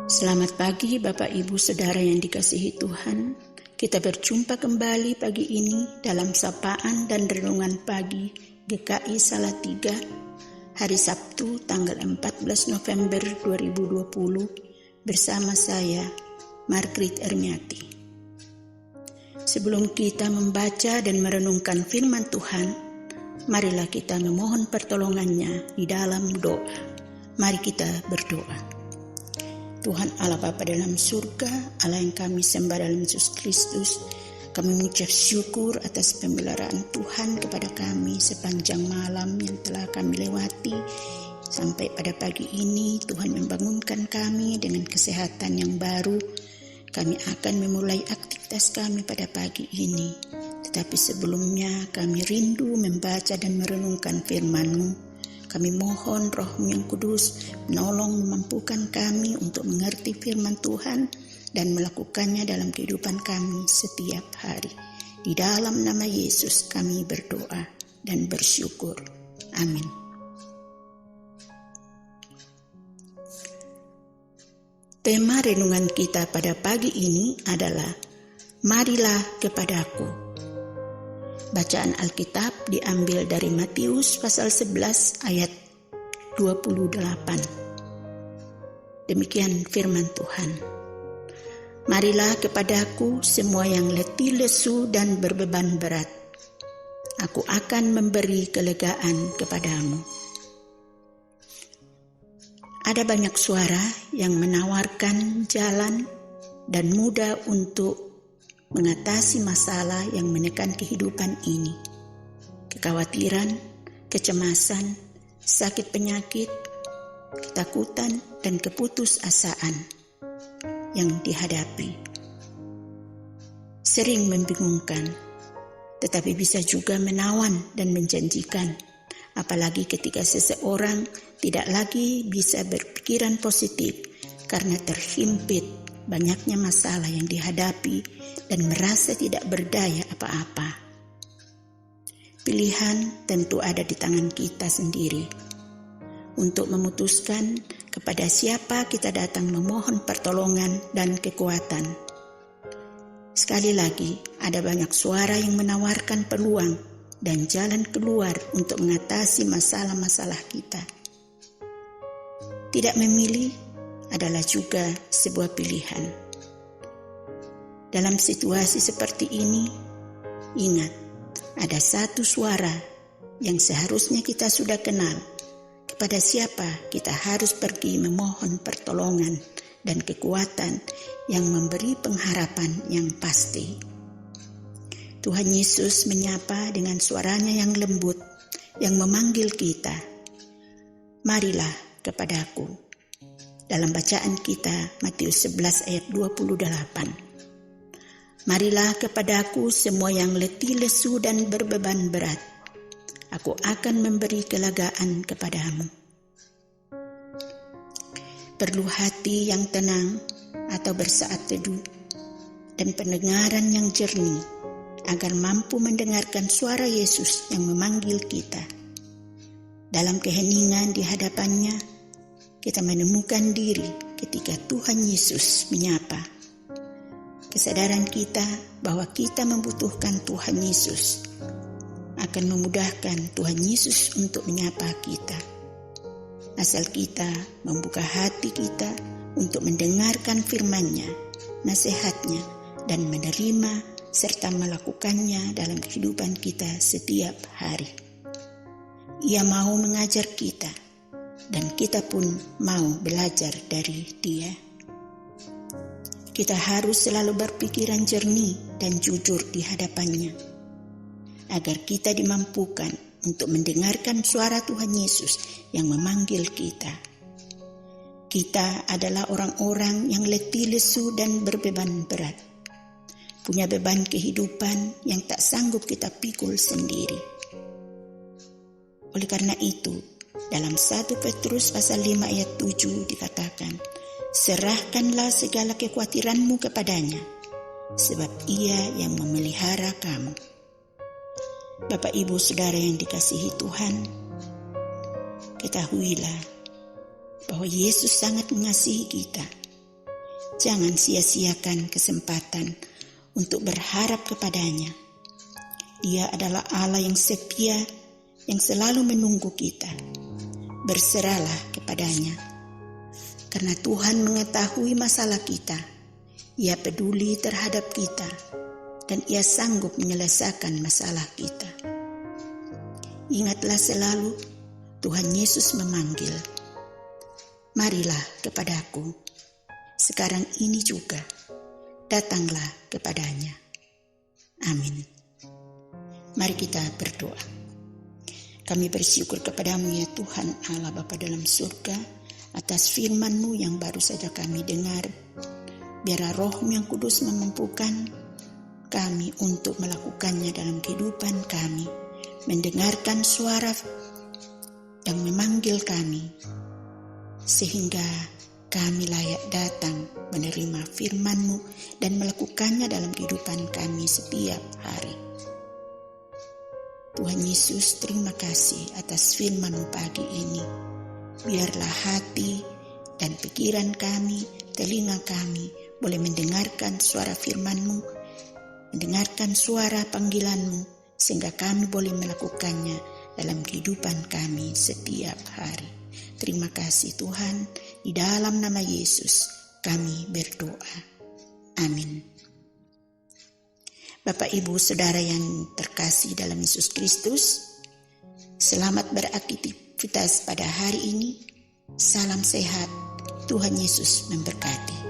Selamat pagi Bapak Ibu Saudara yang dikasihi Tuhan. Kita berjumpa kembali pagi ini dalam sapaan dan renungan pagi GKI Salatiga hari Sabtu tanggal 14 November 2020 bersama saya Margrit Ermiati. Sebelum kita membaca dan merenungkan firman Tuhan, marilah kita memohon pertolongannya di dalam doa. Mari kita berdoa. Tuhan Allah Bapa dalam surga, Allah yang kami sembah dalam Yesus Kristus, kami mengucap syukur atas pemeliharaan Tuhan kepada kami sepanjang malam yang telah kami lewati. Sampai pada pagi ini Tuhan membangunkan kami dengan kesehatan yang baru. Kami akan memulai aktivitas kami pada pagi ini. Tetapi sebelumnya kami rindu membaca dan merenungkan firman-Mu. Kami mohon Roh-Mu yang kudus menolong memampukan kami untuk mengerti firman Tuhan dan melakukannya dalam kehidupan kami setiap hari. Di dalam nama Yesus kami berdoa dan bersyukur. Amin. Tema renungan kita pada pagi ini adalah Marilah kepadaku. Bacaan Alkitab diambil dari Matius pasal 11 ayat 28. Demikian firman Tuhan. Marilah kepadaku semua yang letih lesu dan berbeban berat. Aku akan memberi kelegaan kepadamu. Ada banyak suara yang menawarkan jalan dan mudah untuk mengatasi masalah yang menekan kehidupan ini. Kekhawatiran, kecemasan, sakit penyakit, ketakutan, dan keputusasaan yang dihadapi sering membingungkan, tetapi bisa juga menawan dan menjanjikan, apalagi ketika seseorang tidak lagi bisa berpikiran positif karena terhimpit banyaknya masalah yang dihadapi dan merasa tidak berdaya apa-apa. Pilihan tentu ada di tangan kita sendiri untuk memutuskan kepada siapa kita datang memohon pertolongan dan kekuatan. Sekali lagi, ada banyak suara yang menawarkan peluang dan jalan keluar untuk mengatasi masalah-masalah kita. Tidak memilih adalah juga sebuah pilihan. Dalam situasi seperti ini, ingat, ada satu suara yang seharusnya kita sudah kenal, kepada siapa kita harus pergi memohon pertolongan dan kekuatan yang memberi pengharapan yang pasti. Tuhan Yesus menyapa dengan suaranya yang lembut, yang memanggil kita, marilah kepadaku. Dalam bacaan kita, Matius 11 ayat 28. Marilah kepadaku semua yang letih lesu dan berbeban berat. Aku akan memberi kelegaan kepadamu. Perlu hati yang tenang atau bersaat teduh dan pendengaran yang jernih agar mampu mendengarkan suara Yesus yang memanggil kita. Dalam keheningan di hadapannya, kita menemukan diri ketika Tuhan Yesus menyapa. Kesadaran kita bahwa kita membutuhkan Tuhan Yesus akan memudahkan Tuhan Yesus untuk menyapa kita. Asal kita membuka hati kita untuk mendengarkan firman-Nya, nasihat-Nya, dan menerima serta melakukannya dalam kehidupan kita setiap hari. Ia mau mengajar kita, dan kita pun mau belajar dari Dia. Kita harus selalu berpikiran jernih dan jujur di hadapan-Nya, agar kita dimampukan untuk mendengarkan suara Tuhan Yesus yang memanggil kita. Kita adalah orang-orang yang letih lesu dan berbeban berat, punya beban kehidupan yang tak sanggup kita pikul sendiri. Oleh karena itu, dalam 1 Petrus pasal 5 ayat 7 dikatakan, serahkanlah segala kekhawatiranmu kepadanya, sebab Ia yang memelihara kamu. Bapak Ibu Saudara yang dikasihi Tuhan, ketahuilah bahwa Yesus sangat mengasihi kita Jangan sia-siakan kesempatan untuk berharap kepadanya. Dia adalah Allah yang setia, yang selalu menunggu kita. Berserahlah kepadanya. Karena Tuhan mengetahui masalah kita, Ia peduli terhadap kita, dan Ia sanggup menyelesaikan masalah kita. Ingatlah selalu, Tuhan Yesus memanggil, "Marilah kepadaku, sekarang ini juga, datanglah kepadanya." Amin. Mari kita berdoa. Kami bersyukur kepadamu ya Tuhan Allah Bapa dalam surga, atas firman-Mu yang baru saja kami dengar. Biarlah Roh-Mu yang kudus memampukan kami untuk melakukannya dalam kehidupan kami, mendengarkan suara yang memanggil kami, sehingga kami layak datang menerima firman-Mu dan melakukannya dalam kehidupan kami setiap hari. Tuhan Yesus, terima kasih atas firman-Mu pagi ini. Biarlah hati dan pikiran kami, telinga kami boleh mendengarkan suara firman-Mu, mendengarkan suara panggilan-Mu, sehingga kami boleh melakukannya dalam kehidupan kami setiap hari. Terima kasih Tuhan, di dalam nama Yesus kami berdoa. Amin. Bapak Ibu Saudara yang terkasih dalam Yesus Kristus, selamat beraktivitas pada hari ini. Salam sehat, Tuhan Yesus memberkati.